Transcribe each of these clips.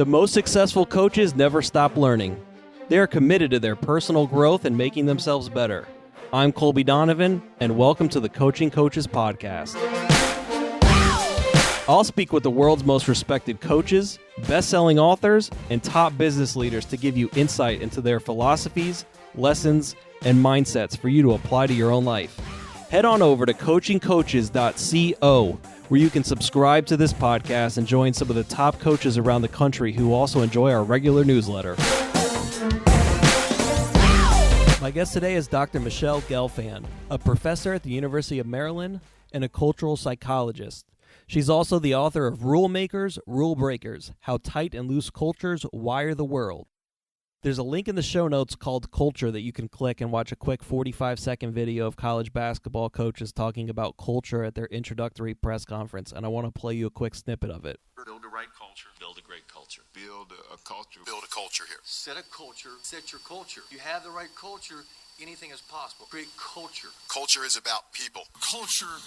The most successful coaches never stop learning. They are committed to their personal growth and making themselves better. I'm Colby Donovan, and welcome to the Coaching Coaches Podcast. I'll speak with the world's most respected coaches, best-selling authors, and top business leaders to give you insight into their philosophies, lessons, and mindsets for you to apply to your own life. Head on over to coachingcoaches.co, where you can subscribe to this podcast and join some of the top coaches around the country who also enjoy our regular newsletter. My guest today is Dr. Michele Gelfand, a professor at the University of Maryland and a cultural psychologist. She's also the author of Rule Makers, Rule Breakers: How Tight and Loose Cultures Wire the World. There's a link in the show notes called Culture that you can click and watch a quick 45-second video of college basketball coaches talking about culture at their introductory press conference, and I want to play you a quick snippet of it. Build the right culture. Build a great culture. Build a culture. Build a culture here. Set a culture. Set your culture. You have the right culture, anything is possible. Create culture. Culture is about people. Culture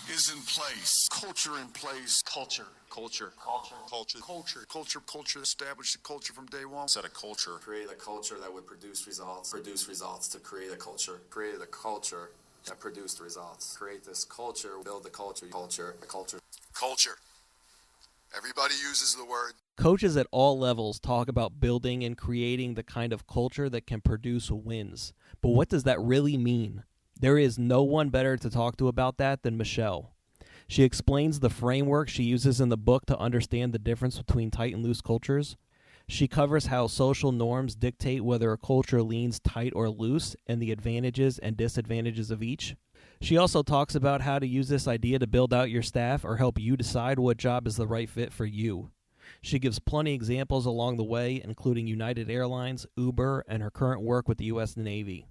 is in place. Culture in place. Culture. Culture. Culture. Culture. Culture. Culture. Culture. Establish the culture from day one. Set a culture. Create a culture that would produce results. Produce results to create a culture. Create a culture that produced results. Create this culture. Build the culture. Culture. A culture. Culture. Everybody uses the word. Coaches at all levels talk about building and creating the kind of culture that can produce wins. But what does that really mean? There is no one better to talk to about that than Michele. She explains the framework she uses in the book to understand the difference between tight and loose cultures. She covers how social norms dictate whether a culture leans tight or loose and the advantages and disadvantages of each. She also talks about how to use this idea to build out your staff or help you decide what job is the right fit for you. She gives plenty of examples along the way, including United Airlines, Uber, and her current work with the U.S. Navy.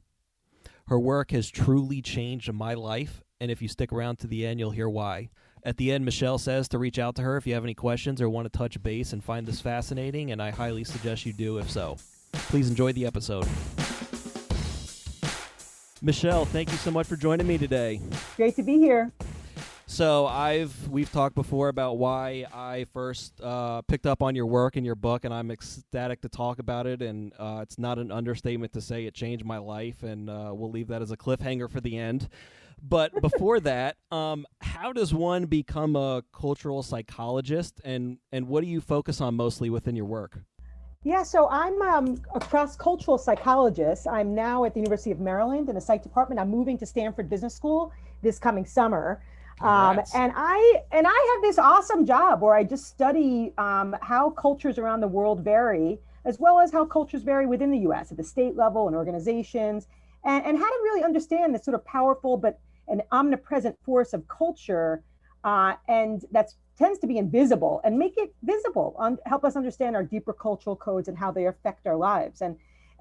Her work has truly changed my life, and if you stick around to the end, you'll hear why. At the end, Michele says to reach out to her if you have any questions or want to touch base and find this fascinating, and I highly suggest you do if so. Please enjoy the episode. Michele, thank you so much for joining me today. Great to be here. So we've talked before about why I first picked up on your work and your book, and I'm ecstatic to talk about it, and it's not an understatement to say it changed my life, and we'll leave that as a cliffhanger for the end. But before that, how does one become a cultural psychologist, and what do you focus on mostly within your work? Yeah, so I'm a cross-cultural psychologist. I'm now at the University of Maryland in the psych department. I'm moving to Stanford Business School this coming summer. And I have this awesome job where I just study how cultures around the world vary, as well as how cultures vary within the U.S. at the state level and organizations, and how to really understand this sort of powerful but an omnipresent force of culture, and that tends to be invisible, and make it visible, help us understand our deeper cultural codes and how they affect our lives. And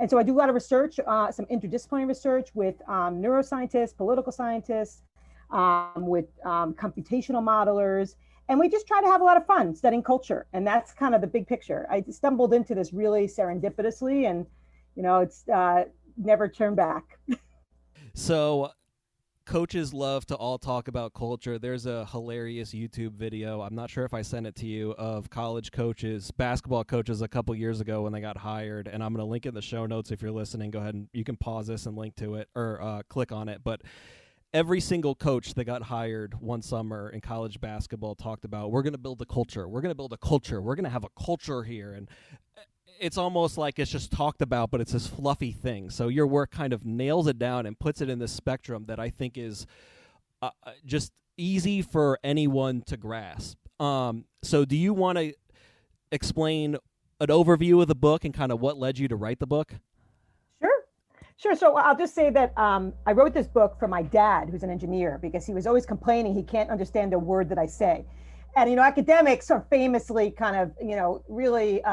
so I do a lot of research, some interdisciplinary research with neuroscientists, political scientists, with computational modelers, and we just try to have a lot of fun studying culture, and that's kind of the big picture. I stumbled into this really serendipitously, and it's never turned back. So coaches love to all talk about culture. There's a hilarious YouTube video, I'm not sure if I sent it to you, of college coaches, basketball coaches a couple years ago when they got hired, and I'm going to link it in the show notes if you're listening. Go ahead and you can pause this and link to it or click on it. But every single coach that got hired one summer in college basketball talked about, we're going to build a culture. We're going to build a culture. We're going to have a culture here. And it's almost like it's just talked about, but it's this fluffy thing. So your work kind of nails it down and puts it in this spectrum that I think is just easy for anyone to grasp. So do you want to explain an overview of the book and kind of what led you to write the book? Sure. So I'll just say that I wrote this book for my dad, who's an engineer, because he was always complaining he can't understand a word that I say. And, academics are famously kind of, really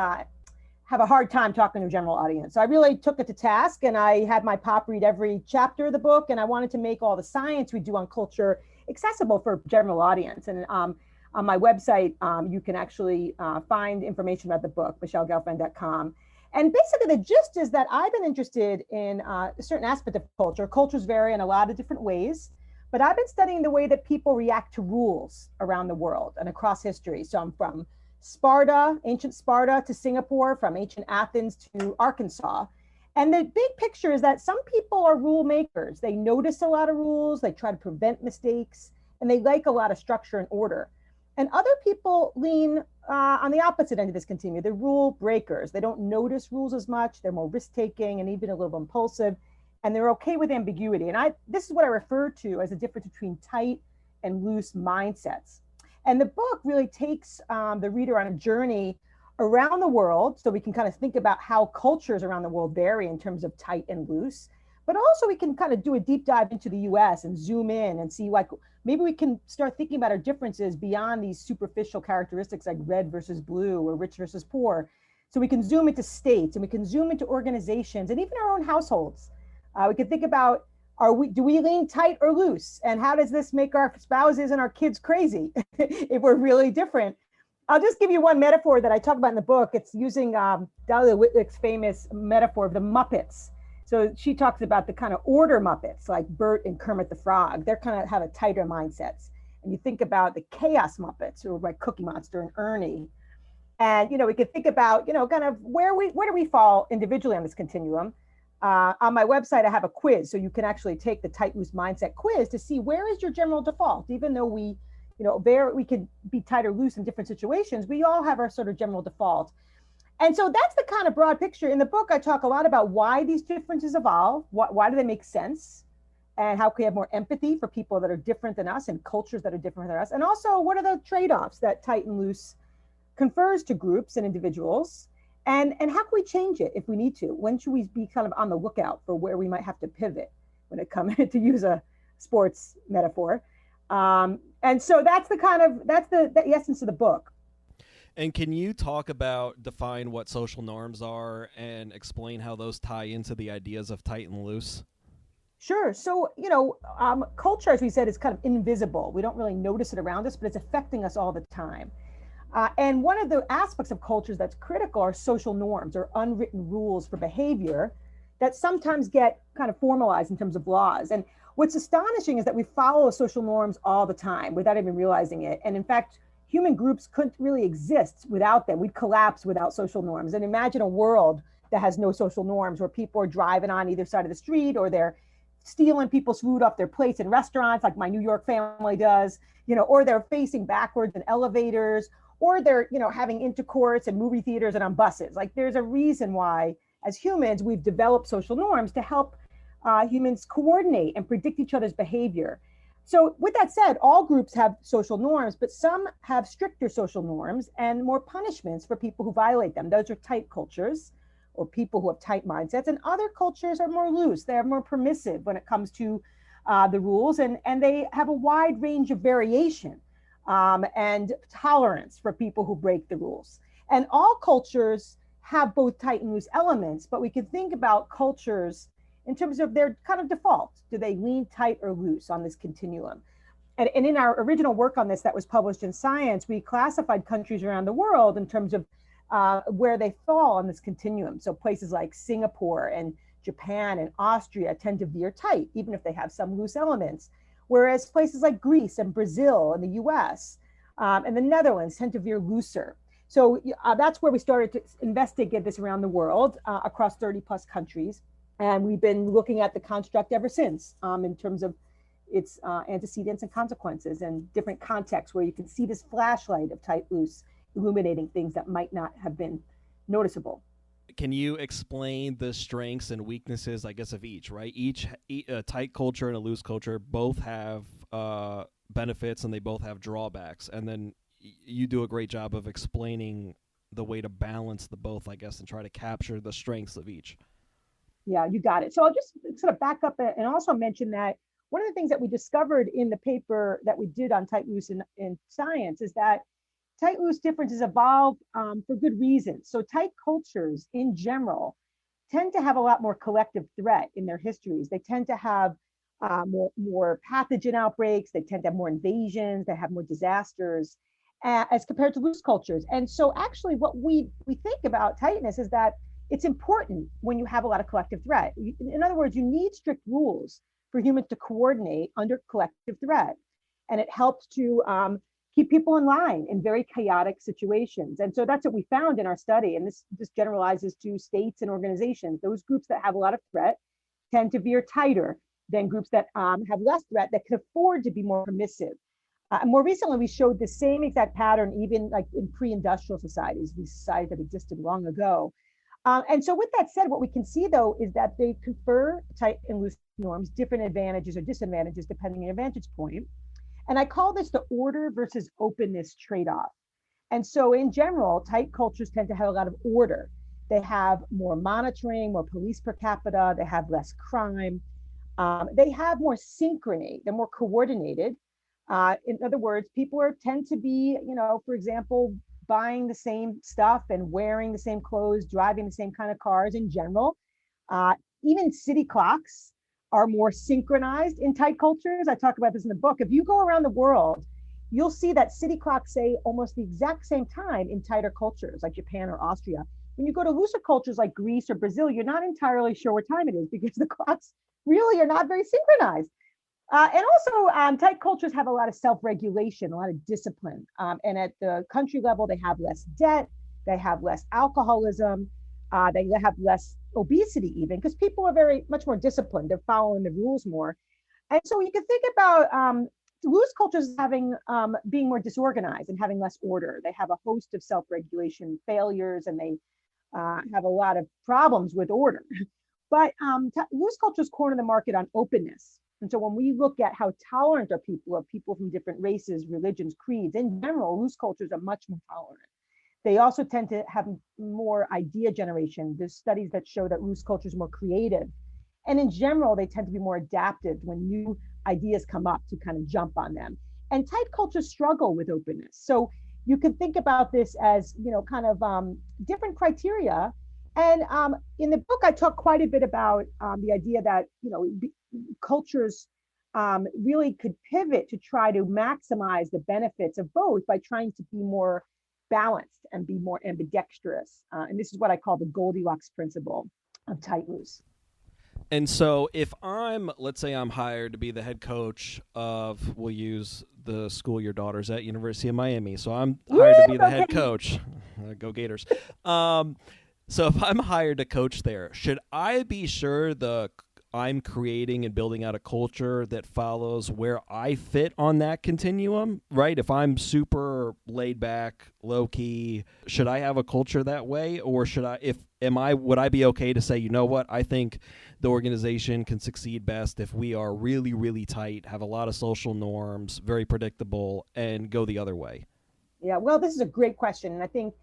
have a hard time talking to a general audience. So I really took it to task, and I had my pop read every chapter of the book, and I wanted to make all the science we do on culture accessible for a general audience. And on my website, you can actually find information about the book, michellegelfand.com. And basically the gist is that I've been interested in a certain aspect of culture. Cultures vary in a lot of different ways, but I've been studying the way that people react to rules around the world and across history. So I'm from Sparta, ancient Sparta to Singapore, from ancient Athens to Arkansas. And the big picture is that some people are rule makers. They notice a lot of rules, they try to prevent mistakes, and they like a lot of structure and order. And other people lean on the opposite end of this continuum. They're rule breakers. They don't notice rules as much. They're more risk-taking and even a little impulsive, and they're okay with ambiguity. And this is what I refer to as the difference between tight and loose mindsets. And the book really takes the reader on a journey around the world, so we can kind of think about how cultures around the world vary in terms of tight and loose. But also we can kind of do a deep dive into the US and zoom in and see, like, maybe we can start thinking about our differences beyond these superficial characteristics like red versus blue or rich versus poor. So we can zoom into states and we can zoom into organizations and even our own households. We can think about, do we lean tight or loose? And how does this make our spouses and our kids crazy if we're really different? I'll just give you one metaphor that I talk about in the book. It's using Dahlia Whitlick's famous metaphor of the Muppets. So she talks about the kind of order Muppets, like Bert and Kermit the Frog. They're kind of have a tighter mindsets. And you think about the chaos Muppets, who are like Cookie Monster and Ernie. And, we could think about, kind of where do we fall individually on this continuum. On my website, I have a quiz. So you can actually take the tight loose mindset quiz to see where is your general default. Even though we could be tight or loose in different situations, we all have our sort of general default. And so that's the kind of broad picture. In the book, I talk a lot about why these differences evolve, why do they make sense, and how can we have more empathy for people that are different than us and cultures that are different than us. And also, what are the trade-offs that tight and loose confers to groups and individuals, and how can we change it if we need to? When should we be kind of on the lookout for where we might have to pivot when it comes to use a sports metaphor? And so that's the essence of the book. And can you define what social norms are and explain how those tie into the ideas of tight and loose? Sure. So, culture, as we said, is kind of invisible. We don't really notice it around us, but it's affecting us all the time. And one of the aspects of cultures that's critical are social norms or unwritten rules for behavior that sometimes get kind of formalized in terms of laws. And what's astonishing is that we follow social norms all the time without even realizing it. And in fact, human groups couldn't really exist without them. We'd collapse without social norms. And imagine a world that has no social norms, where people are driving on either side of the street, or they're stealing people's food off their plates in restaurants like my New York family does, or they're facing backwards in elevators, or they're, having intercourse in movie theaters and on buses. Like, there's a reason why, as humans, we've developed social norms to help humans coordinate and predict each other's behavior. So with that said, all groups have social norms, but some have stricter social norms and more punishments for people who violate them. Those are tight cultures, or people who have tight mindsets, and other cultures are more loose. They're more permissive when it comes to the rules, and they have a wide range of variation and tolerance for people who break the rules. And all cultures have both tight and loose elements, but we can think about cultures in terms of their kind of default. Do they lean tight or loose on this continuum? And in our original work on this that was published in Science, we classified countries around the world in terms of where they fall on this continuum. So places like Singapore and Japan and Austria tend to veer tight, even if they have some loose elements. Whereas places like Greece and Brazil and the US and the Netherlands tend to veer looser. So that's where we started to investigate this around the world across 30 plus countries. And we've been looking at the construct ever since in terms of its antecedents and consequences, and different contexts where you can see this flashlight of tight loose illuminating things that might not have been noticeable. Can you explain the strengths and weaknesses, I guess, of each, right? A tight culture and a loose culture both have benefits and they both have drawbacks. And then you do a great job of explaining the way to balance the both, I guess, and try to capture the strengths of each. Yeah, you got it. So I'll just sort of back up and also mention that one of the things that we discovered in the paper that we did on tight loose in Science is that tight loose differences evolve for good reasons. So tight cultures in general tend to have a lot more collective threat in their histories. They tend to have more pathogen outbreaks. They tend to have more invasions. They have more disasters as compared to loose cultures. And so actually what we think about tightness is that it's important when you have a lot of collective threat. In other words, you need strict rules for humans to coordinate under collective threat. And it helps to keep people in line in very chaotic situations. And so that's what we found in our study. And this generalizes to states and organizations. Those groups that have a lot of threat tend to veer tighter than groups that have less threat, that can afford to be more permissive. More recently, we showed the same exact pattern, even like in pre-industrial societies, these societies that existed long ago. And so with that said, what we can see, though, is that they confer tight and loose norms, different advantages or disadvantages, depending on your vantage point. And I call this the order versus openness trade-off. And so in general, tight cultures tend to have a lot of order. They have more monitoring, more police per capita, they have less crime. They have more synchrony, they're more coordinated. In other words, people tend to be, for example, buying the same stuff and wearing the same clothes, driving the same kind of cars in general. Even city clocks are more synchronized in tight cultures. I talk about this in the book. If you go around the world, you'll see that city clocks say almost the exact same time in tighter cultures like Japan or Austria. When you go to looser cultures like Greece or Brazil, you're not entirely sure what time it is because the clocks really are not very synchronized. And also, tight cultures have a lot of self-regulation, a lot of discipline. And at the country level, they have less debt, they have less alcoholism, they have less obesity even, because people are very much more disciplined. They're following the rules more. And so you can think about loose cultures having being more disorganized and having less order. They have a host of self-regulation failures, and they have a lot of problems with order. But loose cultures corner the market on openness. And so when we look at how tolerant are people from different races, religions, creeds, in general, loose cultures are much more tolerant. They also tend to have more idea generation. There's studies that show that loose cultures are more creative. And in general, they tend to be more adaptive when new ideas come up to kind of jump on them. And tight cultures struggle with openness. So you can think about this as, kind of different criteria. And in the book, I talk quite a bit about the idea that, cultures really could pivot to try to maximize the benefits of both by trying to be more balanced and be more ambidextrous. And this is what I call the Goldilocks principle of tight loose. And so if let's say I'm hired to be the head coach of, we'll use the school your daughter's at, University of Miami. So I'm hired to be the head coach. Go Gators. So if I'm hired to coach there, should I be sure I'm creating and building out a culture that follows where I fit on that continuum, right? If I'm super laid back, low key, should I have a culture that way? Or would I be okay to say, you know what, I think the organization can succeed best if we are really, really tight, have a lot of social norms, very predictable, and go the other way? Yeah, well, this is a great question. And I think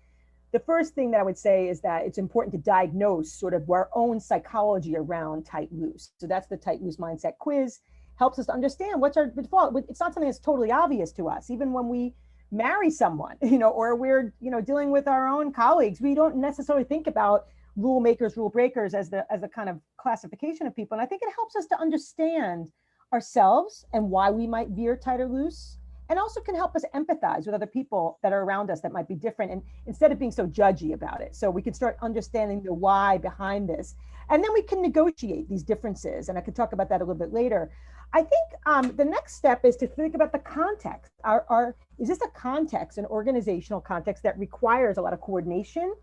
the first thing that I would say is that it's important to diagnose sort of our own psychology around tight loose. So that's the tight loose mindset quiz. Helps us to understand what's our default. It's not something that's totally obvious to us. Even when we marry someone, or we're, dealing with our own colleagues, we don't necessarily think about rule makers, rule breakers as a kind of classification of people. And I think it helps us to understand ourselves and why we might veer tight or loose. And also can help us empathize with other people that are around us that might be different, and instead of being so judgy about it. So we can start understanding the why behind this. And then we can negotiate these differences. And I could talk about that a little bit later. I think the next step is to think about the context. Is this a context, an organizational context that requires a lot of coordination,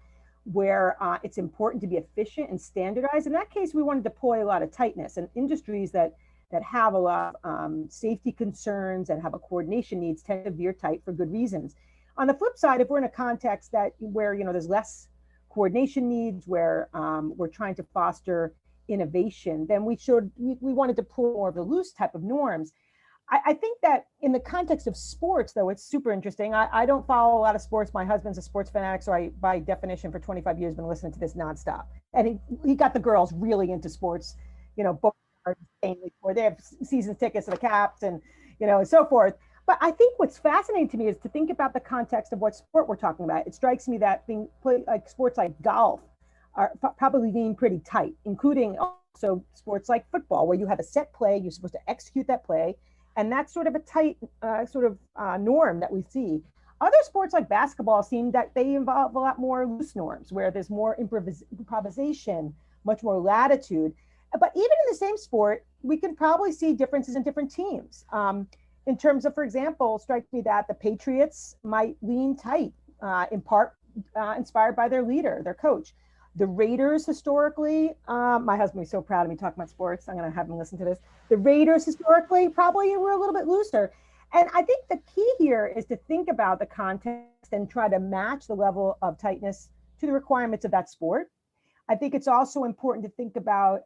where it's important to be efficient and standardized? In that case, we want to deploy a lot of tightness, and industries that have a lot of safety concerns and have a coordination needs tend to veer tight for good reasons. On the flip side, if we're in a context where there's less coordination needs, where we're trying to foster innovation, then we want to deploy more of the loose type of norms. I think that in the context of sports, though, it's super interesting. I don't follow a lot of sports. My husband's a sports fanatic, so I, by definition, for 25 years, been listening to this nonstop. And he got the girls really into sports, both for they have season tickets to the Caps and and so forth. But I think what's fascinating to me is to think about the context of what sport we're talking about. It strikes me that sports like golf are probably being pretty tight, including also sports like football, where you have a set play, you're supposed to execute that play, and that's sort of a tight norm that we see. Other sports like basketball seem that they involve a lot more loose norms, where there's more improvisation, much more latitude. But even in the same sport, we can probably see differences in different teams. in terms of, for example, strikes me that the Patriots might lean tight, in part inspired by their leader, their coach. The Raiders historically, my husband was so proud of me talking about sports. I'm going to have him listen to this. The Raiders historically probably were a little bit looser. And I think the key here is to think about the context and try to match the level of tightness to the requirements of that sport. I think it's also important to think about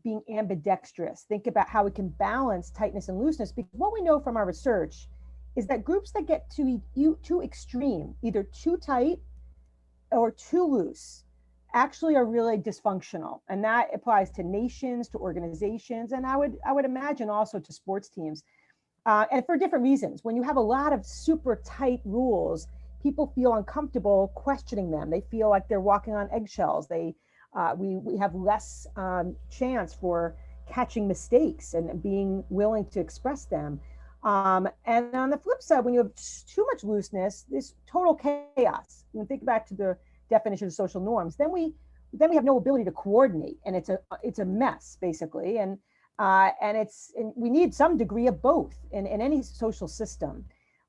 being ambidextrous. Think about how we can balance tightness and looseness, because what we know from our research is that groups that get too extreme, either too tight or too loose, actually are really dysfunctional. And that applies to nations, to organizations, and I would imagine also to sports teams. And for different reasons. When you have a lot of super tight rules, people feel uncomfortable questioning them. They feel like they're walking on eggshells. We have less chance for catching mistakes and being willing to express them. And on the flip side, when you have too much looseness, this total chaos. When you think back to the definition of social norms, then we have no ability to coordinate, and it's a mess basically. And we need some degree of both in any social system.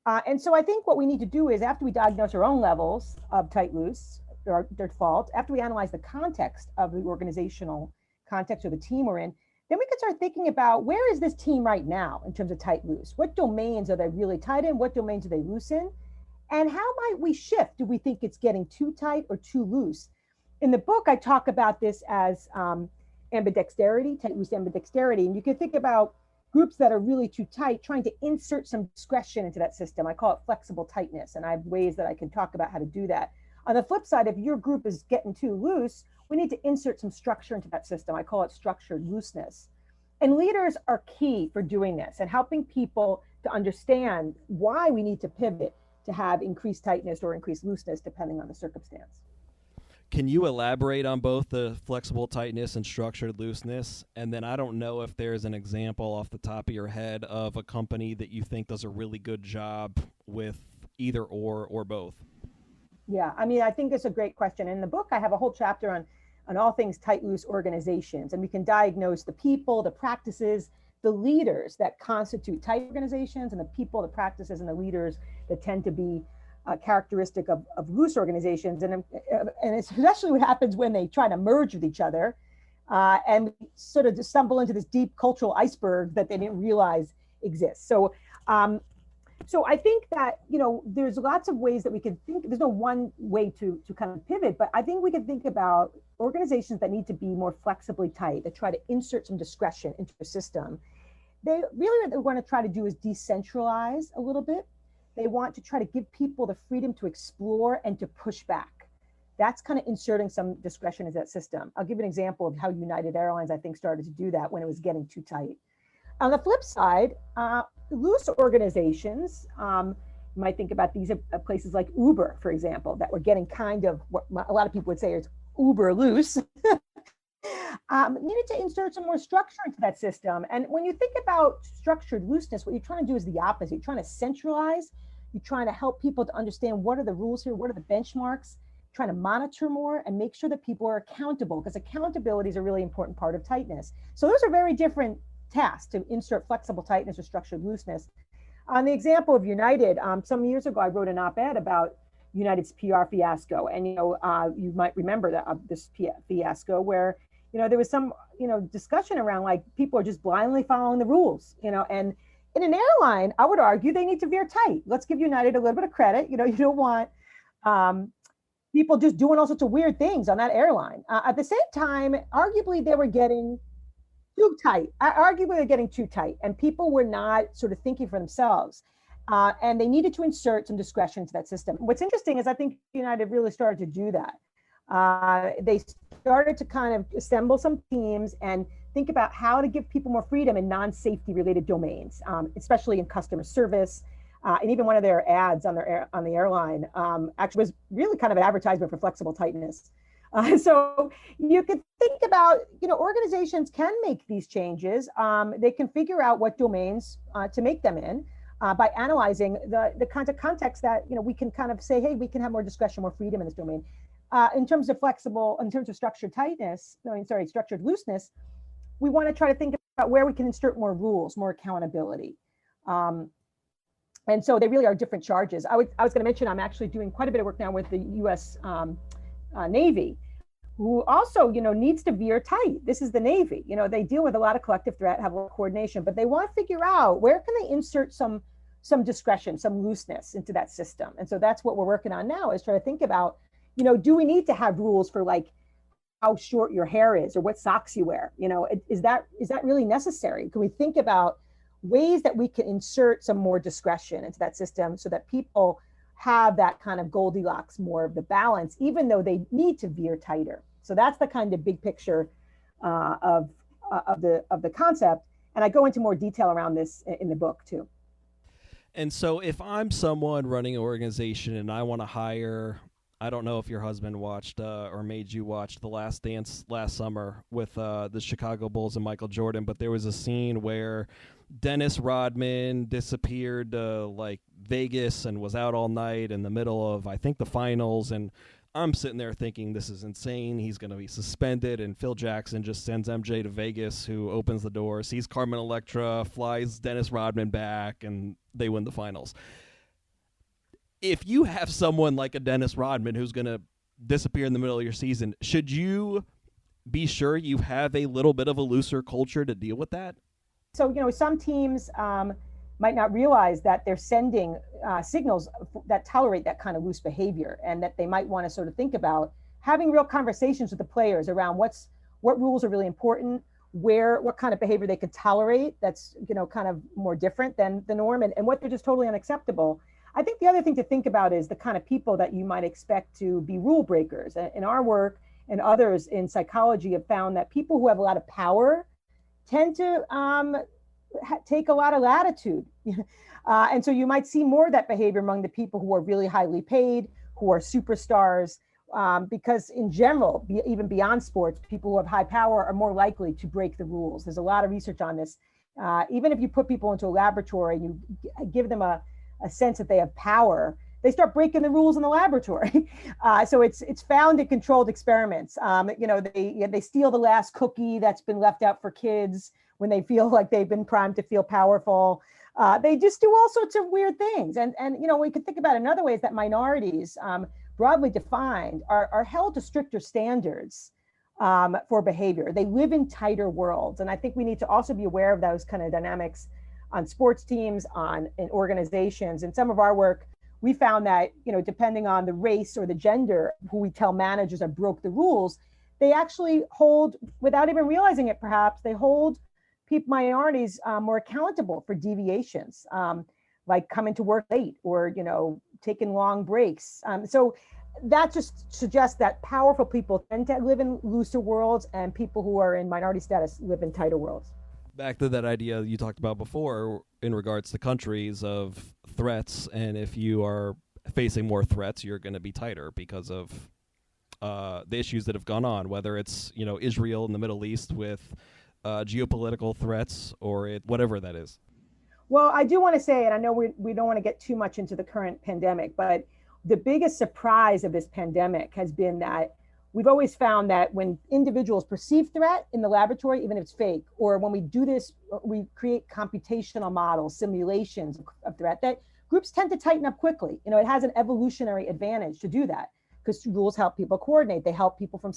And so I think what we need to do is, after we diagnose our own levels of tight loose, or their fault, after we analyze the context of the organizational context or the team we're in, then we can start thinking about, where is this team right now in terms of tight loose? What domains are they really tight in? What domains are they loose in? And how might we shift? Do we think it's getting too tight or too loose? In the book, I talk about this as ambidexterity, tight loose ambidexterity. And you can think about groups that are really too tight, trying to insert some discretion into that system. I call it flexible tightness, and I have ways that I can talk about how to do that. On the flip side, if your group is getting too loose, we need to insert some structure into that system. I call it structured looseness. And leaders are key for doing this and helping people to understand why we need to pivot to have increased tightness or increased looseness, depending on the circumstance. Can you elaborate on both the flexible tightness and structured looseness? And then I don't know if there's an example off the top of your head of a company that you think does a really good job with either or both. Yeah, I mean, I think it's a great question. In the book, I have a whole chapter on all things tight loose organizations, and we can diagnose the people, the practices, the leaders that constitute tight organizations, and the people, the practices, and the leaders that tend to be characteristic of loose organizations. And it's especially what happens when they try to merge with each other and sort of just stumble into this deep cultural iceberg that they didn't realize exists. So I think that, there's lots of ways that we can think. There's no one way to kind of pivot, but I think we can think about organizations that need to be more flexibly tight, that try to insert some discretion into the system. They really, what they want to try to do is decentralize a little bit. They want to try to give people the freedom to explore and to push back. That's kind of inserting some discretion into that system. I'll give an example of how United Airlines, I think, started to do that when it was getting too tight. On the flip side, loose organizations, you might think about these places like Uber, for example, that were getting kind of what a lot of people would say is Uber loose, needed to insert some more structure into that system. And when you think about structured looseness, what you're trying to do is the opposite. You're trying to centralize. You're trying to help people to understand what are the rules here, what are the benchmarks, trying to monitor more and make sure that people are accountable, because accountability is a really important part of tightness. So those are very different tasks, to insert flexible tightness or structured looseness. On the example of United, some years ago, I wrote an op-ed about United's PR fiasco. And, you might remember that this fiasco where, there was some, discussion around like people are just blindly following the rules, and in an airline, I would argue they need to veer tight. Let's give United a little bit of credit. You don't want people just doing all sorts of weird things on that airline. At the same time, arguably they were getting too tight. Arguably they're getting too tight, and people were not sort of thinking for themselves. And they needed to insert some discretion into that system. What's interesting is I think United really started to do that. They started to kind of assemble some teams and think about how to give people more freedom in non-safety related domains, especially in customer service. And even one of their ads on the airline actually was really kind of an advertisement for flexible tightness. So you could think about, organizations can make these changes. They can figure out what domains to make them in by analyzing the kinds of context that, we can kind of say, hey, we can have more discretion, more freedom in this domain. In terms of structured structured looseness, we want to try to think about where we can insert more rules, more accountability. And so they really are different charges. I was going to mention I'm actually doing quite a bit of work now with the U.S. Navy, who also, needs to veer tight. This is the Navy. They deal with a lot of collective threat, have a lot of coordination, but they want to figure out where can they insert some discretion, some looseness into that system. And so that's what we're working on now, is trying to think about, do we need to have rules for like how short your hair is or what socks you wear? Is that really necessary? Can we think about ways that we can insert some more discretion into that system so that people have that kind of Goldilocks, more of the balance, even though they need to veer tighter? So that's the kind of big picture of the concept. And I go into more detail around this in the book too. And so if I'm someone running an organization and I want to hire, I don't know if your husband watched or made you watch The Last Dance last summer with the Chicago Bulls and Michael Jordan, but there was a scene where Dennis Rodman disappeared to like Vegas and was out all night in the middle of, I think, the finals. And I'm sitting there thinking, this is insane. He's going to be suspended. And Phil Jackson just sends MJ to Vegas, who opens the door, sees Carmen Electra, flies Dennis Rodman back, and they win the finals. If you have someone like a Dennis Rodman who's going to disappear in the middle of your season, should you be sure you have a little bit of a looser culture to deal with that? So, some teams might not realize that they're sending signals that tolerate that kind of loose behavior, and that they might want to sort of think about having real conversations with the players around what rules are really important, what kind of behavior they could tolerate that's, kind of more different than the norm, and what they're just totally unacceptable. I think the other thing to think about is the kind of people that you might expect to be rule breakers. In our work, and others in psychology have found that people who have a lot of power tend to take a lot of latitude. And so you might see more of that behavior among the people who are really highly paid, who are superstars, because in general, even beyond sports, people who have high power are more likely to break the rules. There's a lot of research on this. Even if you put people into a laboratory and you give them a sense that they have power, they start breaking the rules in the laboratory. So it's found in controlled experiments. They steal the last cookie that's been left out for kids when they feel like they've been primed to feel powerful. They just do all sorts of weird things. And we could think about another way is that minorities, broadly defined, are held to stricter standards for behavior. They live in tighter worlds. And I think we need to also be aware of those kind of dynamics on sports teams, in organizations. In some of our work, we found that, depending on the race or the gender, who we tell managers have broke the rules, they actually hold, without even realizing it perhaps, they hold minorities more accountable for deviations, like coming to work late or, taking long breaks. So that just suggests that powerful people tend to live in looser worlds, and people who are in minority status live in tighter worlds. Back to that idea you talked about before in regards to countries of threats, and if you are facing more threats, you're going to be tighter because of the issues that have gone on, whether it's Israel in the Middle East with geopolitical threats or whatever that is. Well, I do want to say, and I know we don't want to get too much into the current pandemic, but the biggest surprise of this pandemic has been that we've always found that when individuals perceive threat in the laboratory, even if it's fake, or when we do this, we create computational models, simulations of threat, that groups tend to tighten up quickly. It has an evolutionary advantage to do that because rules help people coordinate. They help people from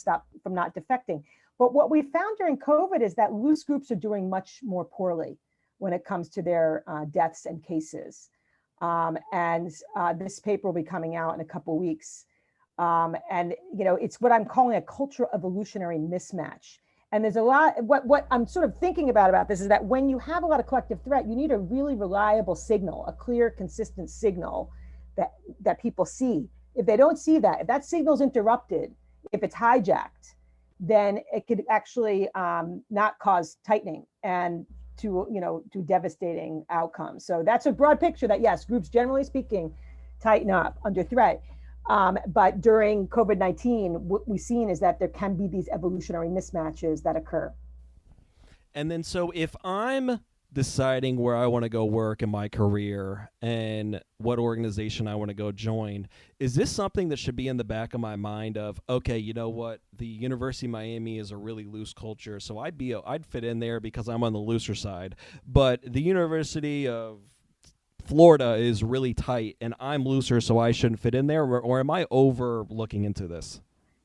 not defecting. But what we found during COVID is that loose groups are doing much more poorly when it comes to their deaths and cases. And this paper will be coming out in a couple of weeks. And it's what I'm calling a cultural evolutionary mismatch. And there's a lot, what I'm sort of thinking about this is that when you have a lot of collective threat, you need a really reliable signal, a clear, consistent signal that people see. If they don't see that, if that signal's interrupted, if it's hijacked, then it could actually not cause tightening and to devastating outcomes. So that's a broad picture that yes, groups generally speaking tighten up under threat. But during COVID-19, what we've seen is that there can be these evolutionary mismatches that occur. And then so if I'm deciding where I want to go work in my career and what organization I want to go join, is this something that should be in the back of my mind of, okay, you know what, the University of Miami is a really loose culture, so I'd fit in there because I'm on the looser side. But the University of Florida is really tight and I'm looser, so I shouldn't fit in there, or am I over looking into this?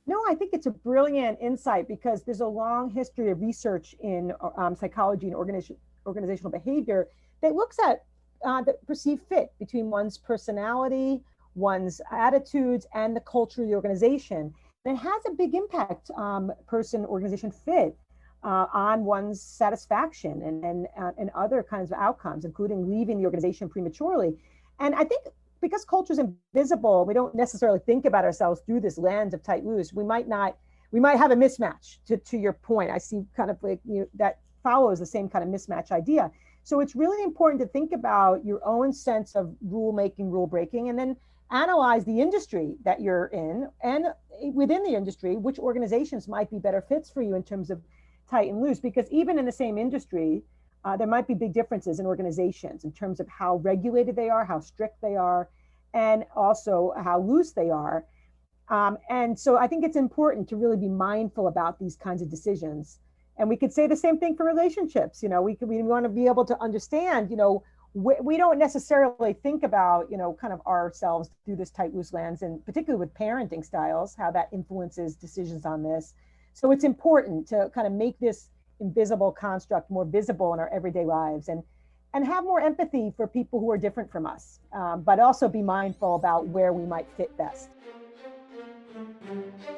No, I think it's a brilliant insight because there's a long history of research in psychology and organizational behavior that looks at the perceived fit between one's personality, one's attitudes, and the culture of the organization. And it has a big impact, person-organization fit, on one's satisfaction and other kinds of outcomes, including leaving the organization prematurely. And I think because culture is invisible, we don't necessarily think about ourselves through this lens of tight loose. We might have a mismatch to your point. I see kind of like that follows the same kind of mismatch idea. So it's really important to think about your own sense of rule making, rule breaking, and then analyze the industry that you're in, and within the industry, which organizations might be better fits for you in terms of tight and loose. Because even in the same industry, there might be big differences in organizations in terms of how regulated they are, how strict they are, and also how loose they are. And so I think it's important to really be mindful about these kinds of decisions. And we could say the same thing for relationships. We want to be able to understand, we don't necessarily think about, kind of ourselves through this tight loose lens, and particularly with parenting styles, how that influences decisions on this. So it's important to kind of make this invisible construct more visible in our everyday lives, and have more empathy for people who are different from us, but also be mindful about where we might fit best.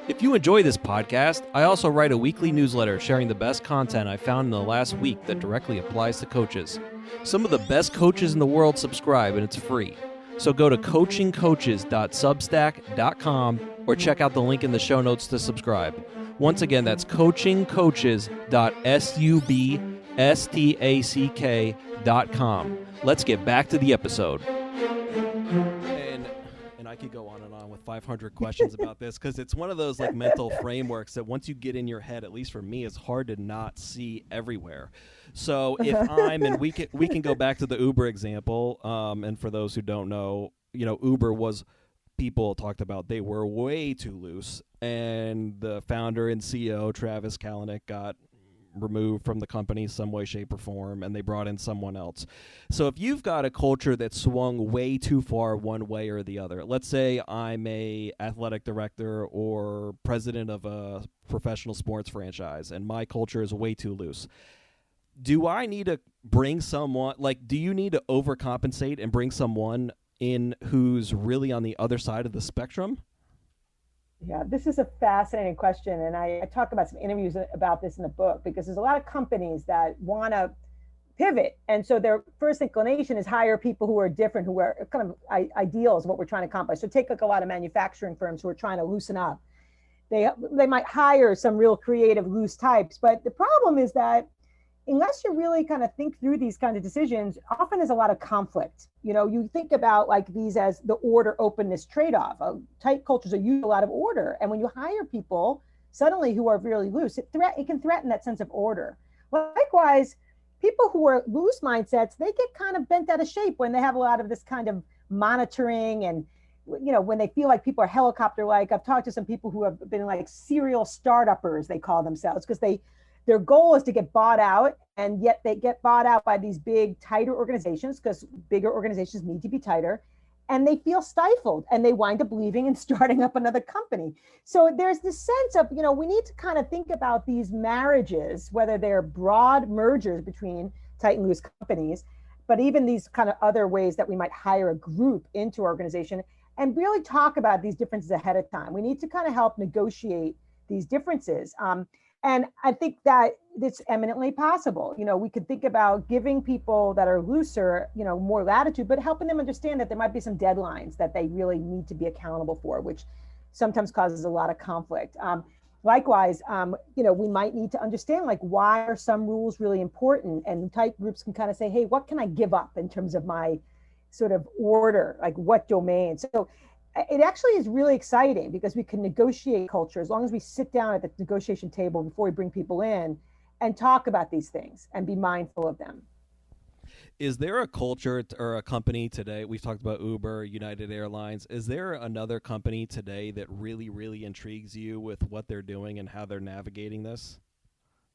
If you enjoy this podcast, I also write a weekly newsletter sharing the best content I found in the last week that directly applies to coaches. Some of the best coaches in the world subscribe, and it's free. So go to coachingcoaches.substack.com or check out the link in the show notes to subscribe. Once again, that's coachingcoaches.substack.com. Let's get back to the episode. And I could go on and on with 500 questions about this, because it's one of those like mental frameworks that once you get in your head, at least for me, it's hard to not see everywhere. So if and we can go back to the Uber example, and for those who don't know, Uber was, people talked about they were way too loose, and the founder and CEO Travis Kalanick got removed from the company some way, shape, or form, and they brought in someone else. So if you've got a culture that swung way too far one way or the other, let's say I'm a athletic director or president of a professional sports franchise, and my culture is way too loose, do I need to bring someone, do you need to overcompensate and bring someone in who's really on the other side of the spectrum? Yeah, this is a fascinating question. And I talk about some interviews about this in the book, because there's a lot of companies that want to pivot. And so their first inclination is hire people who are different, who are kind of ideals of what we're trying to accomplish. So take a lot of manufacturing firms who are trying to loosen up. They might hire some real creative, loose types. But the problem is that unless you really kind of think through these kinds of decisions, often there's a lot of conflict. You think about these as the order openness trade-off. Tight cultures are used a lot of order. And when you hire people suddenly who are really loose, it can threaten that sense of order. Likewise, people who are loose mindsets, they get kind of bent out of shape when they have a lot of this kind of monitoring, and when they feel like people are helicopter-like. I've talked to some people who have been serial startuppers, they call themselves, because their goal is to get bought out, and yet they get bought out by these big, tighter organizations, because bigger organizations need to be tighter, and they feel stifled, and they wind up leaving and starting up another company. So there's this sense of, we need to kind of think about these marriages, whether they're broad mergers between tight and loose companies, but even these kind of other ways that we might hire a group into our organization, and really talk about these differences ahead of time. We need to kind of help negotiate these differences. And I think that it's eminently possible. We could think about giving people that are looser, more latitude, but helping them understand that there might be some deadlines that they really need to be accountable for, which sometimes causes a lot of conflict. Likewise, we might need to understand why are some rules really important, and tight groups can kind of say, hey, what can I give up in terms of my sort of order, what domain? So it actually is really exciting, because we can negotiate culture as long as we sit down at the negotiation table before we bring people in and talk about these things and be mindful of them. Is there a culture or a company today? We've talked about Uber, United Airlines. Is there another company today that really, really intrigues you with what they're doing and how they're navigating this?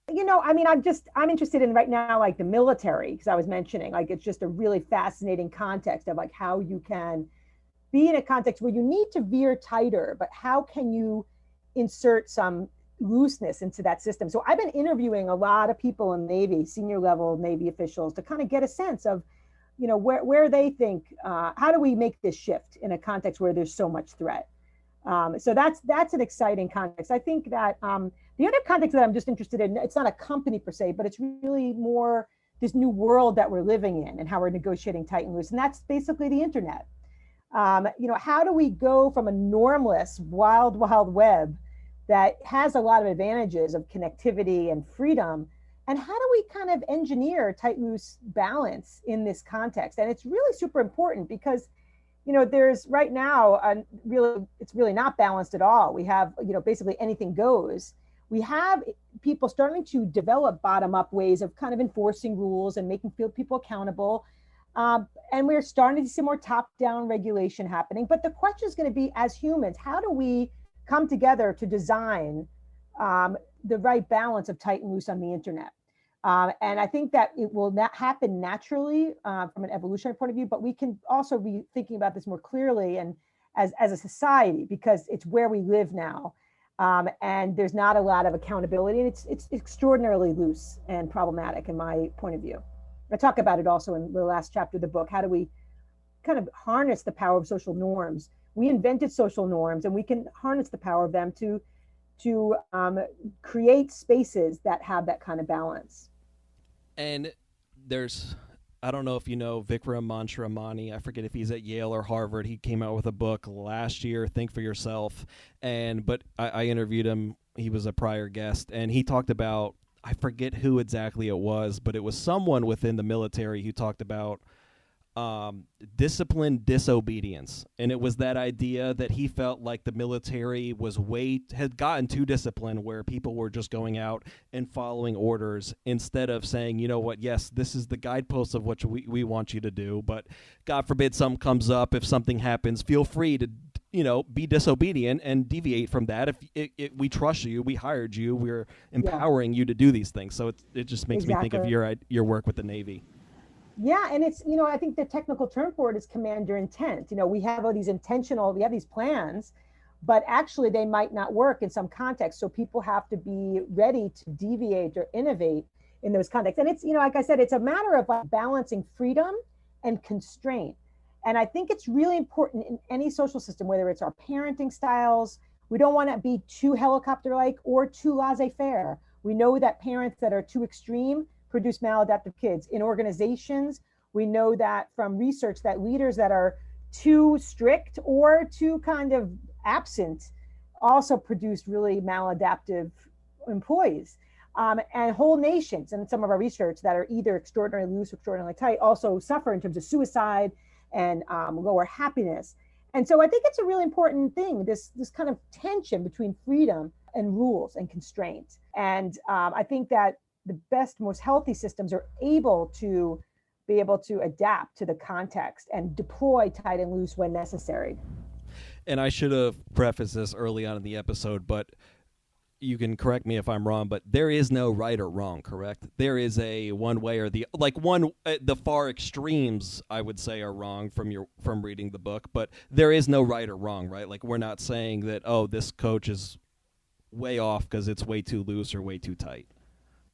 I mean, I'm interested in right now, like the military, because I was mentioning, like, it's just a really fascinating context of like how you can be in a context where you need to veer tighter, but how can you insert some looseness into that system? So I've been interviewing a lot of people in the Navy, senior level Navy officials, to kind of get a sense of, where they think, how do we make this shift in a context where there's so much threat? So that's an exciting context. I think that the other context that I'm just interested in, it's not a company per se, but it's really more this new world that we're living in and how we're negotiating tight and loose. And that's basically the internet. How do we go from a normless, wild, wild web that has a lot of advantages of connectivity and freedom, and how do we kind of engineer tight, loose balance in this context? And it's really super important because there's right now, it's really not balanced at all. We have, basically anything goes. We have people starting to develop bottom-up ways of kind of enforcing rules and making people accountable. And we're starting to see more top-down regulation happening. But the question is going to be, as humans, how do we come together to design the right balance of tight and loose on the internet? And I think that it will not happen naturally from an evolutionary point of view, but we can also be thinking about this more clearly and as a society, because it's where we live now. And there's not a lot of accountability, and it's extraordinarily loose and problematic in my point of view. I talk about it also in the last chapter of the book. How do we kind of harness the power of social norms? We invented social norms, and we can harness the power of them to create spaces that have that kind of balance. And I don't know if you know Vikram Manshramani. I forget if he's at Yale or Harvard. He came out with a book last year, Think for Yourself. But I interviewed him. He was a prior guest, and he talked about, I forget who exactly it was, but it was someone within the military who talked about disciplined disobedience. And it was that idea that he felt like the military had gotten too disciplined, where people were just going out and following orders instead of saying, you know what, yes, this is the guideposts of what we want you to do, but God forbid something comes up. If something happens, feel free to be disobedient and deviate from that. If we trust you, we hired you, we're empowering you to do these things. So it just makes me think of your work with the Navy. Yeah, and it's, I think the technical term for it is commander intent. We have all these these plans, but actually they might not work in some context. So people have to be ready to deviate or innovate in those contexts. And it's, like I said, it's a matter of balancing freedom and constraint. And I think it's really important in any social system, whether it's our parenting styles. We don't want to be too helicopter-like or too laissez-faire. We know that parents that are too extreme produce maladaptive kids. In organizations, we know that from research that leaders that are too strict or too kind of absent also produce really maladaptive employees. And whole nations, and some of our research, that are either extraordinarily loose or extraordinarily tight also suffer in terms of suicide and lower happiness. And so I think it's a really important thing, this kind of tension between freedom and rules and constraints. And I think that the best, most healthy systems are able to adapt to the context and deploy tight and loose when necessary. And I should have prefaced this early on in the episode, but you can correct me if I'm wrong, but there is no right or wrong, correct? There is a one way or the far extremes, I would say, are wrong from reading the book, but there is no right or wrong, right? Like, we're not saying that, this coach is way off because it's way too loose or way too tight.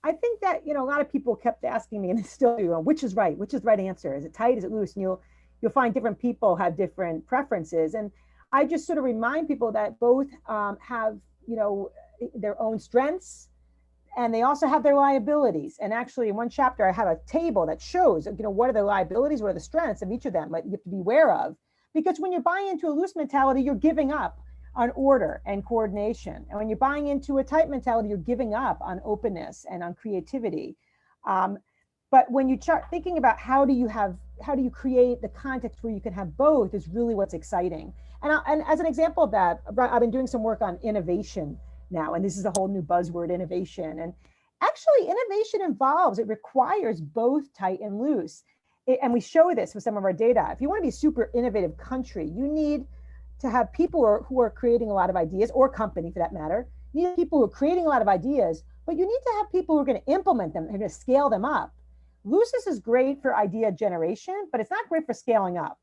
I think that, a lot of people kept asking me, and they still do, which is right? Which is the right answer? Is it tight? Is it loose? And you'll find different people have different preferences. And I just sort of remind people that both have, their own strengths, and they also have their liabilities. And actually, in one chapter, I have a table that shows, what are the liabilities, what are the strengths of each of them, that you have to be aware of. Because when you're buying into a loose mentality, you're giving up on order and coordination. And when you're buying into a tight mentality, you're giving up on openness and on creativity. But when you start thinking about how do you create the context where you can have both, is really what's exciting. And as an example of that, I've been doing some work on innovation now, and this is a whole new buzzword, innovation. And actually, innovation it requires both tight and loose. And we show this with some of our data. If you want to be a super innovative country, you need to have people who are creating a lot of ideas, or company for that matter. You need people who are creating a lot of ideas, but you need to have people who are going to implement them, who are going to scale them up. Looseness is great for idea generation, but it's not great for scaling up.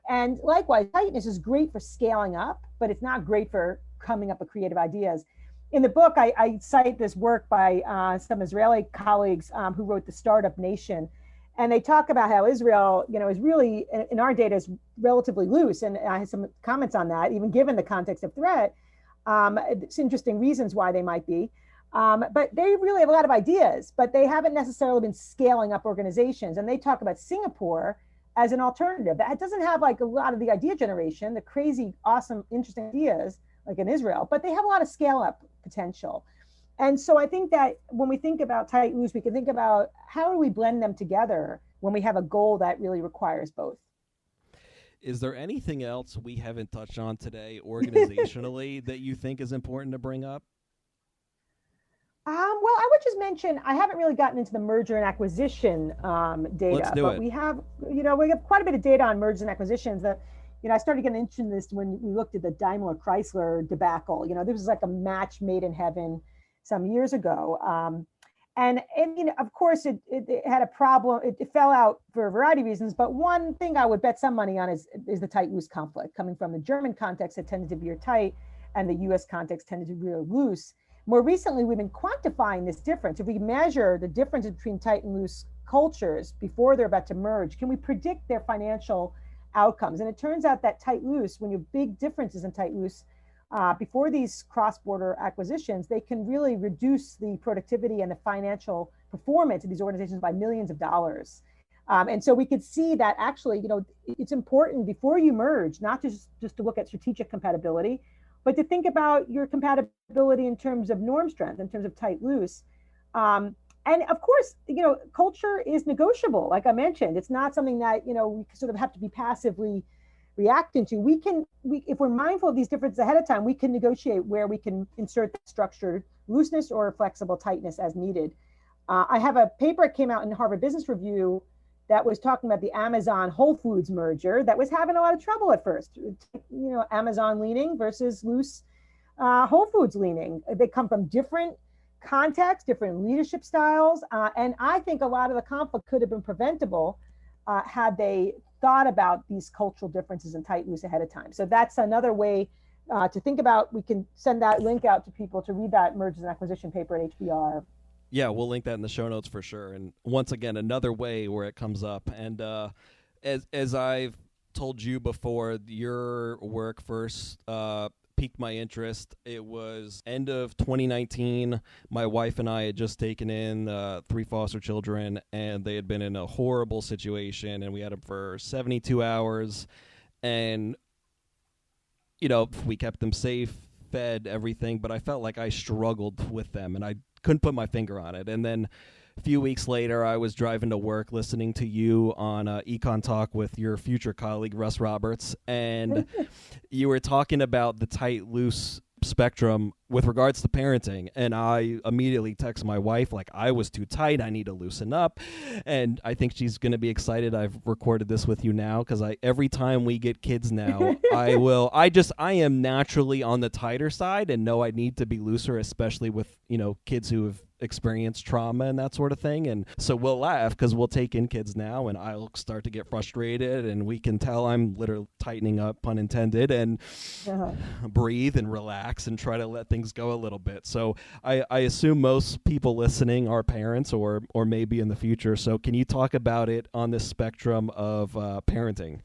And likewise, tightness is great for scaling up, but it's not great for coming up with creative ideas. In the book, I cite this work by some Israeli colleagues who wrote The Startup Nation. And they talk about how Israel, is really, in our data, is relatively loose. And I had some comments on that, even given the context of threat. It's interesting reasons why they might be. But they really have a lot of ideas, but they haven't necessarily been scaling up organizations. And they talk about Singapore as an alternative that doesn't have like a lot of the idea generation, the crazy, awesome, interesting ideas like in Israel, but they have a lot of scale up potential. And so I think that when we think about tight loose, we can think about how do we blend them together when we have a goal that really requires both. Is there anything else we haven't touched on today organizationally that you think is important to bring up? Well, I would just mention, I haven't really gotten into the merger and acquisition data, but we have quite a bit of data on mergers and acquisitions that, I started getting interested in this when we looked at the Daimler Chrysler debacle. This was like a match made in heaven some years ago. And of course, it had a problem. It fell out for a variety of reasons. But one thing I would bet some money on is the tight-loose conflict coming from the German context that tended to veer tight and the U.S. context tended to veer loose. More recently, we've been quantifying this difference. If we measure the difference between tight and loose cultures before they're about to merge, can we predict their financial outcomes? And it turns out that tight-loose, when you have big differences in tight-loose, before these cross-border acquisitions, they can really reduce the productivity and the financial performance of these organizations by millions of dollars. And so we could see that actually, it's important before you merge, not just to look at strategic compatibility, but to think about your compatibility in terms of norm strength, in terms of tight-loose. And of course, culture is negotiable. Like I mentioned, it's not something that, we sort of have to be passively reacting to. If we're mindful of these differences ahead of time, we can negotiate where we can insert the structured looseness or flexible tightness as needed. I have a paper that came out in Harvard Business Review that was talking about the Amazon Whole Foods merger that was having a lot of trouble at first. Amazon leaning versus loose Whole Foods leaning. They come from different contexts, different leadership styles. And I think a lot of the conflict could have been preventable had they thought about these cultural differences in tight loose ahead of time. So that's another way to think about. We can send that link out to people to read that mergers and acquisition paper at HBR. Yeah, we'll link that in the show notes for sure. And once again, another way where it comes up. And as I've told you before, your work first piqued my interest. It was end of 2019. My wife and I had just taken in 3 foster children, and they had been in a horrible situation, and we had them for 72 hours. And, we kept them safe, fed, everything, but I felt like I struggled with them, and I couldn't put my finger on it. And then a few weeks later, I was driving to work listening to you on Econ Talk with your future colleague, Russ Roberts, and you were talking about the tight-loose spectrum with regards to parenting, and I immediately text my wife like, I was too tight, I need to loosen up. And I think she's going to be excited I've recorded this with you now, because every time we get kids now, I am naturally on the tighter side and know I need to be looser, especially with kids who have experienced trauma and that sort of thing. And so we'll laugh because we'll take in kids now and I'll start to get frustrated, and we can tell I'm literally tightening up, pun intended, and breathe and relax and try to let things go a little bit. So I assume most people listening are parents or maybe in the future. So can you talk about it on this spectrum of parenting?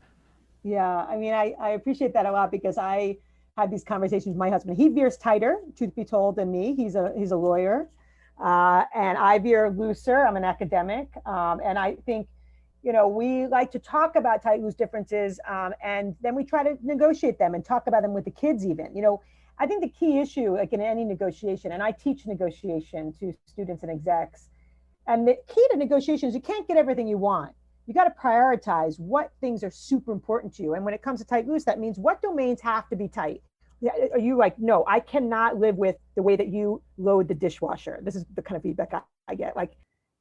Yeah, I mean, I appreciate that a lot, because I had these conversations with my husband. He veers tighter, truth be told, than me. He's a lawyer. And I veer looser. I'm an academic. And I think, we like to talk about tight loose differences, and then we try to negotiate them and talk about them with the kids even. I think the key issue, like in any negotiation, and I teach negotiation to students and execs, and the key to negotiation is you can't get everything you want. You got to prioritize what things are super important to you. And when it comes to tight loose, that means what domains have to be tight. Are you like, no, I cannot live with the way that you load the dishwasher. This is the kind of feedback I get. Like,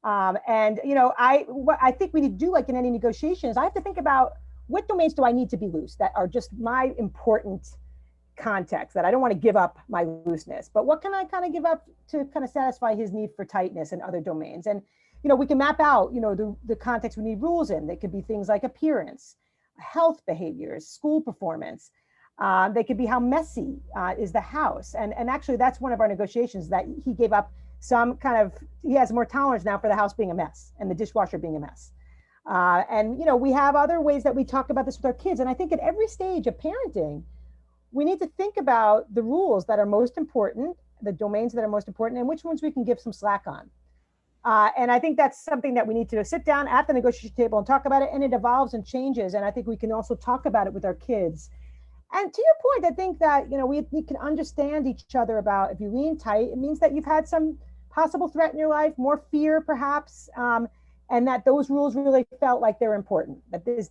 what I think we need to do, like in any negotiations, I have to think about what domains do I need to be loose that are just my important context that I don't want to give up my looseness, but what can I kind of give up to kind of satisfy his need for tightness in other domains? And, we can map out, the context we need rules in. They could be things like appearance, health behaviors, school performance. They could be how messy is the house. And actually, that's one of our negotiations, that he gave up he has more tolerance now for the house being a mess and the dishwasher being a mess. And we have other ways that we talk about this with our kids. And I think at every stage of parenting, we need to think about the rules that are most important, the domains that are most important, and which ones we can give some slack on. And I think that's something that we need to sit down at the negotiation table and talk about it, and it evolves and changes. And I think we can also talk about it with our kids. And to your point, I think that, we can understand each other about, if you lean tight, it means that you've had some possible threat in your life, more fear perhaps, and that those rules really felt like they're important, that there's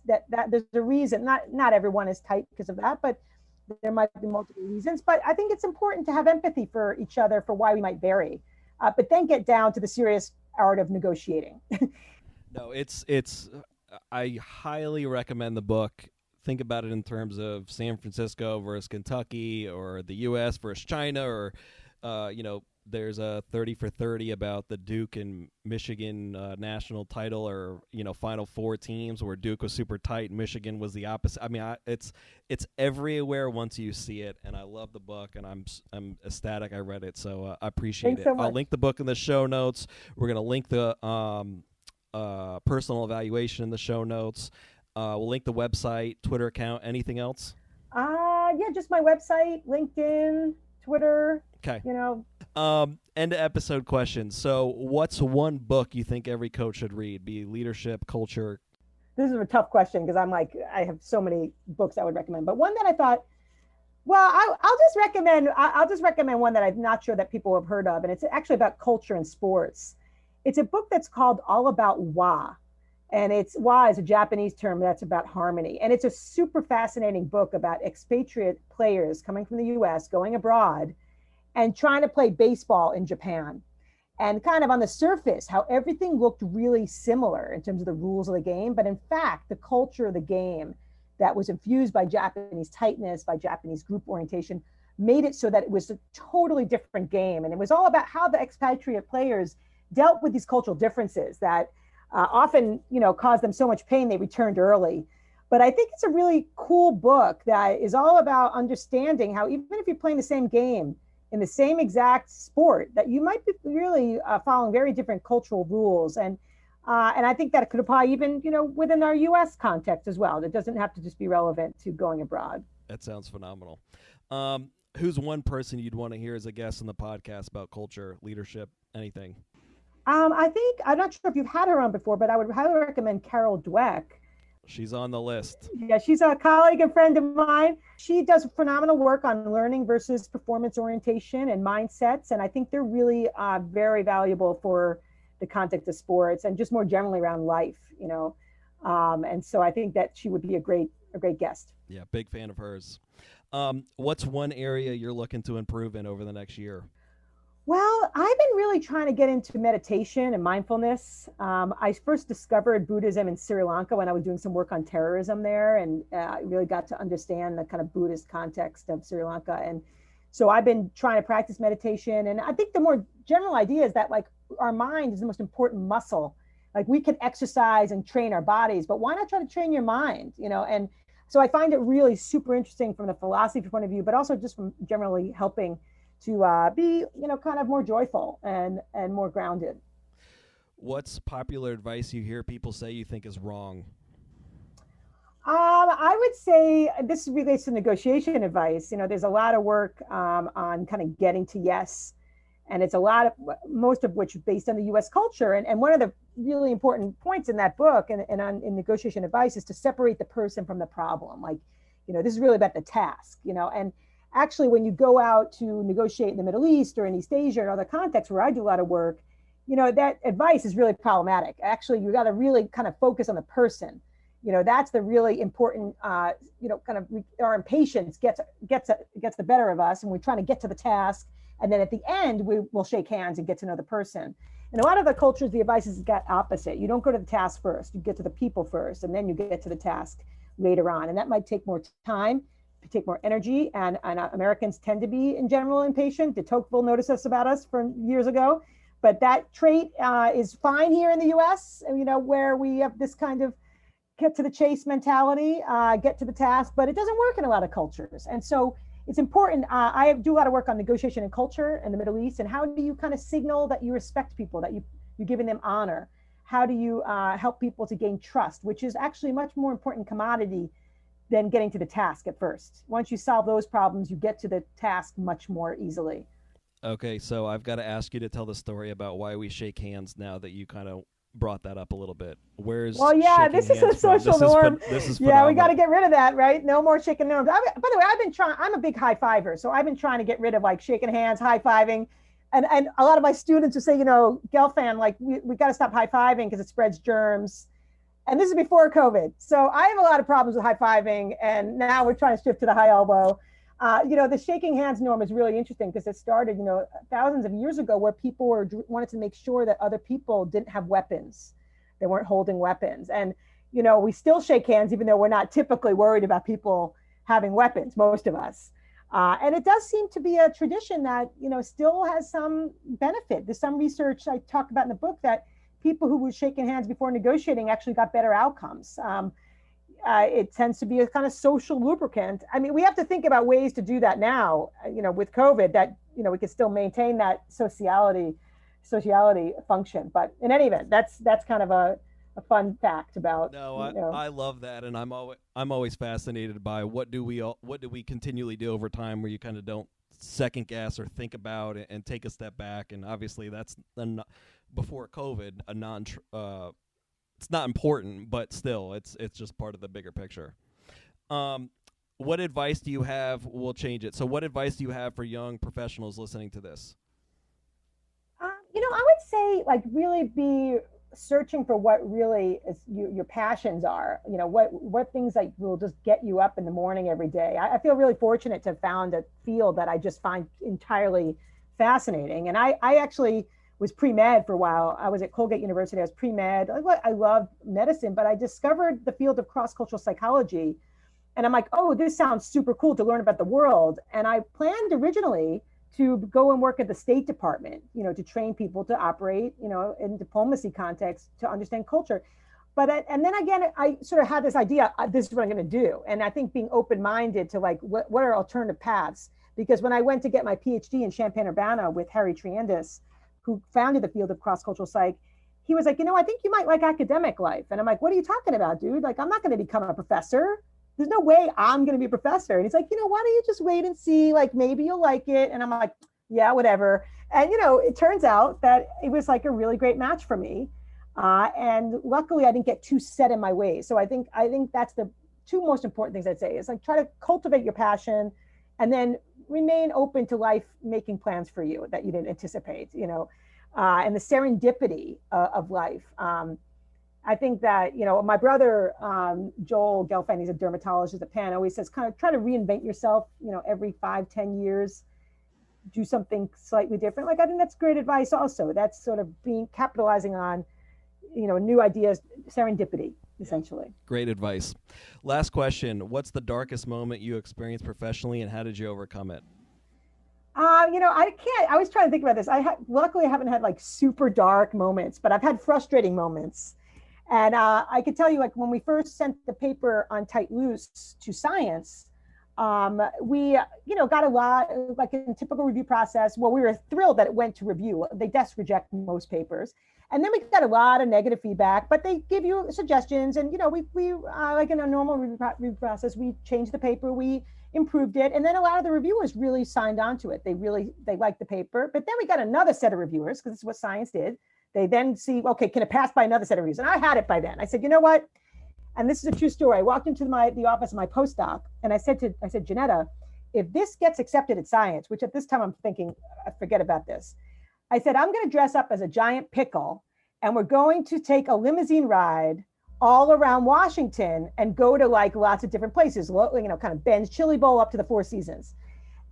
a reason. Not everyone is tight because of that, but there might be multiple reasons. But I think it's important to have empathy for each other for why we might vary, but then get down to the serious art of negotiating. No, I highly recommend the book. Think about it in terms of San Francisco versus Kentucky, or the U.S. versus China, or, there's a 30 for 30 about the Duke and Michigan national title, or, Final Four teams where Duke was super tight and Michigan was the opposite. I mean, it's everywhere once you see it, and I love the book, and I'm ecstatic I read it, so I appreciate Thanks it. so much. I'll link the book in the show notes. We're going to link the personal evaluation in the show notes. We'll link the website, Twitter account. Anything else? Yeah, just my website, LinkedIn, Twitter. Okay. End of episode question. So what's one book you think every coach should read? Be leadership, culture? This is a tough question because I have so many books I would recommend. But one that I thought, I'll just recommend one that I'm not sure that people have heard of. And it's actually about culture and sports. It's a book that's called All About Wa. And Wa is a Japanese term that's about harmony. And it's a super fascinating book about expatriate players coming from the US, going abroad, and trying to play baseball in Japan. And kind of on the surface, how everything looked really similar in terms of the rules of the game. But in fact, the culture of the game that was infused by Japanese tightness, by Japanese group orientation, made it so that it was a totally different game. And it was all about how the expatriate players dealt with these cultural differences that often, caused them so much pain they returned early. But I think it's a really cool book that is all about understanding how, even if you're playing the same game in the same exact sport, that you might be really following very different cultural rules. And I think that it could apply even, within our U.S. context as well. It doesn't have to just be relevant to going abroad. That sounds phenomenal. Who's one person you'd want to hear as a guest on the podcast about culture, leadership, anything? I think, I'm not sure if you've had her on before, but I would highly recommend Carol Dweck. She's on the list. Yeah, she's a colleague and friend of mine. She does phenomenal work on learning versus performance orientation and mindsets. And I think they're really very valuable for the context of sports and just more generally around life, And so I think that she would be a great guest. Yeah, big fan of hers. What's one area you're looking to improve in over the next year? Well, I've been really trying to get into meditation and mindfulness. I first discovered Buddhism in Sri Lanka when I was doing some work on terrorism there, and I really got to understand the kind of Buddhist context of Sri Lanka. And so I've been trying to practice meditation. And I think the more general idea is that, like, our mind is the most important muscle. Like, we can exercise and train our bodies, but why not try to train your mind, And so I find it really super interesting from the philosophy point of view, but also just from generally helping to be, kind of more joyful and more grounded. What's popular advice you hear people say you think is wrong? I would say this relates to negotiation advice. There's a lot of work on kind of getting to yes. And it's most of which is based on the U.S. culture. And one of the really important points in that book and in negotiation advice is to separate the person from the problem. Like, this is really about the task, and actually, when you go out to negotiate in the Middle East or in East Asia or other contexts where I do a lot of work, that advice is really problematic. Actually, you got to really kind of focus on the person. That's the really important, kind of our impatience gets the better of us, and we're trying to get to the task. And then at the end, we will shake hands and get to know the person. In a lot of the cultures, the advice is got opposite. You don't go to the task first. You get to the people first, and then you get to the task later on. And that might take more time. take more energy, and Americans tend to be in general impatient. De Tocqueville noticed this about us from years ago, but that trait is fine here in the US, where we have this kind of get to the chase mentality, get to the task, but it doesn't work in a lot of cultures. And so it's important. I do a lot of work on negotiation and culture in the Middle East, and how do you kind of signal that you respect people, that you're giving them honor? How do you help people to gain trust, which is actually a much more important commodity than getting to the task at first. Once you solve those problems, you get to the task much more easily. Okay, so I've got to ask you to tell the story about why we shake hands now that you kind of brought that up a little bit. Where's this is a social norm. This is yeah, we got to get rid of that, right? No more shaking norms. By the way, I've been trying. I'm a big high fiver, so I've been trying to get rid of like shaking hands, high fiving, and a lot of my students will say, Gelfand, like we got to stop high fiving because it spreads germs. And this is before COVID. So I have a lot of problems with high fiving, and now we're trying to shift to the high elbow. The shaking hands norm is really interesting because it started, thousands of years ago, where people wanted to make sure that other people didn't have weapons. They weren't holding weapons. And, we still shake hands, even though we're not typically worried about people having weapons, most of us. And it does seem to be a tradition that, still has some benefit. There's some research I talk about in the book that people who were shaking hands before negotiating actually got better outcomes. It tends to be a kind of social lubricant. I mean, we have to think about ways to do that now, with COVID, that, we can still maintain that sociality function. But in any event, that's kind of a fun fact about. I love that, and I'm always fascinated by what do we continually do over time, where you kind of don't second guess or think about it and take a step back. And obviously that's before COVID it's not important, but still it's just part of the bigger picture. What advice do you have? We'll change it. So what advice do you have for young professionals listening to this? I would say, like, really be searching for what really is your passions are. What things like will just get you up in the morning every day. I feel really fortunate to have found a field that I just find entirely fascinating. And I actually was pre-med for a while. I was at Colgate University. I was pre-med. I loved medicine, but I discovered the field of cross-cultural psychology. And I'm like, oh, this sounds super cool to learn about the world. And I planned originally to go and work at the State Department, to train people to operate, in diplomacy context, to understand culture. But and then again, I sort of had this idea, this is what I'm going to do. And I think being open-minded to like, what are alternative paths? Because when I went to get my PhD in Champaign-Urbana with Harry Triandis, who founded the field of cross-cultural psych, he was like, I think you might like academic life. And I'm like, what are you talking about, dude? Like, I'm not going to become a professor. There's no way I'm going to be a professor. And he's like, why don't you just wait and see? Like, maybe you'll like it. And I'm like, yeah, whatever. And, it turns out that it was like a really great match for me. And luckily I didn't get too set in my ways. So I think that's the two most important things I'd say is like, try to cultivate your passion and then remain open to life making plans for you that you didn't anticipate, and the serendipity of life. I think that, my brother, Joel Gelfand, he's a dermatologist at Penn, always says kind of try to reinvent yourself, every 5-10 years, do something slightly different. Like, I think that's great advice also. That's sort of capitalizing on, new ideas, serendipity, essentially. Great advice. Last question. What's the darkest moment you experienced professionally and how did you overcome it? I was trying to think about this. Luckily I haven't had like super dark moments, but I've had frustrating moments. And I could tell you, like, when we first sent the paper on tight loose to Science, we, got a lot, like in typical review process. Well, we were thrilled that it went to review. They desk reject most papers. And then we got a lot of negative feedback, but they give you suggestions. And, we like in a normal review process, we changed the paper, we improved it. And then a lot of the reviewers really signed on to it. They liked the paper. But then we got another set of reviewers, because this is what Science did. They then see, okay, can it pass by another set of reviews? And I had it by then. I said, you know what? And this is a true story. I walked into the office of my postdoc, and I said, Janetta, if this gets accepted at Science, which at this time I'm thinking, forget about this. I said, I'm going to dress up as a giant pickle, and we're going to take a limousine ride all around Washington and go to like lots of different places, kind of Ben's Chili Bowl up to the Four Seasons.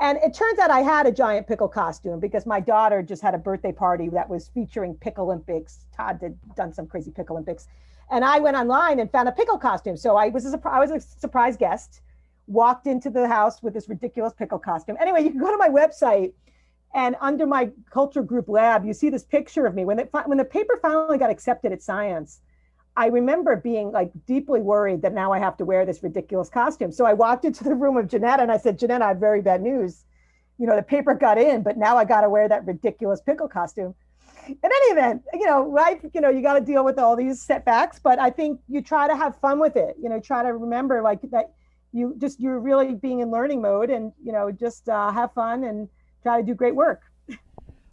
And it turns out I had a giant pickle costume because my daughter just had a birthday party that was featuring Pickle Olympics. Todd had done some crazy Pickle Olympics. And I went online and found a pickle costume. So I was a surprise guest. walked into the house with this ridiculous pickle costume. Anyway, you can go to my website, and under my culture group lab, you see this picture of me. When the paper finally got accepted at Science, I remember being like deeply worried that now I have to wear this ridiculous costume. So I walked into the room of Jeanette and I said, Jeanette, I have very bad news. You know, the paper got in, but now I got to wear that ridiculous pickle costume. In any event, you know, life, you know, you got to deal with all these setbacks, but I think you try to have fun with it. You know, try to remember like that you're really being in learning mode, and, you know, just have fun and try to do great work.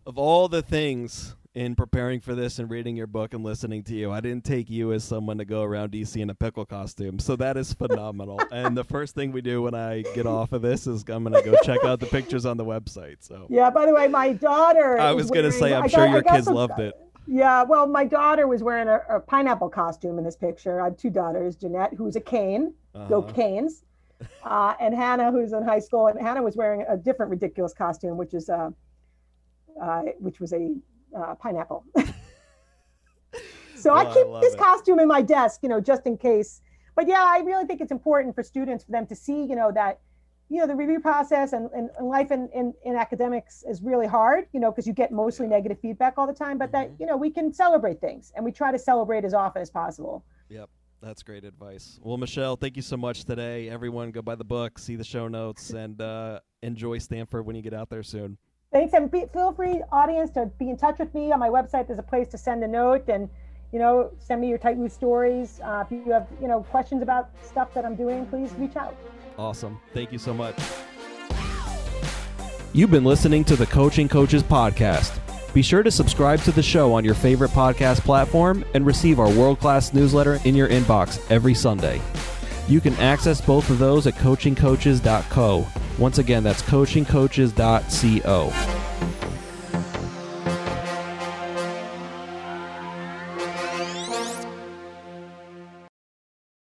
Of all the things in preparing for this and reading your book and listening to you, I didn't take you as someone to go around DC in a pickle costume. So that is phenomenal. And the first thing we do when I get off of this is I'm going to go check out the pictures on the website. So yeah, by the way, my daughter, I was going to say, I'm sure your kids loved it. Yeah, well, my daughter was wearing a pineapple costume in this picture. I have two daughters, Jeanette, who's a cane, go Canes, and Hannah, who's in high school. And Hannah was wearing a different ridiculous costume, which was a pineapple. So I keep this costume in my desk, you know, just in case. But yeah, I really think it's important for students, for them to see, you know, that, you know, the review process and life in academics is really hard, you know, because you get mostly negative feedback all the time, but that, you know, we can celebrate things, and we try to celebrate as often as possible. Yep. That's great advice. Well, Michele, thank you so much today. Everyone, go buy the book, see the show notes, and enjoy Stanford when you get out there soon. Thanks, and feel free, audience, to be in touch with me on my website. There's a place to send a note, and, you know, send me your tight loose stories. If you have, you know, questions about stuff that I'm doing, please reach out. Awesome. Thank you so much. You've been listening to the Coaching Coaches Podcast. Be sure to subscribe to the show on your favorite podcast platform and receive our world-class newsletter in your inbox every Sunday. You can access both of those at coachingcoaches.co. Once again, that's coachingcoaches.co.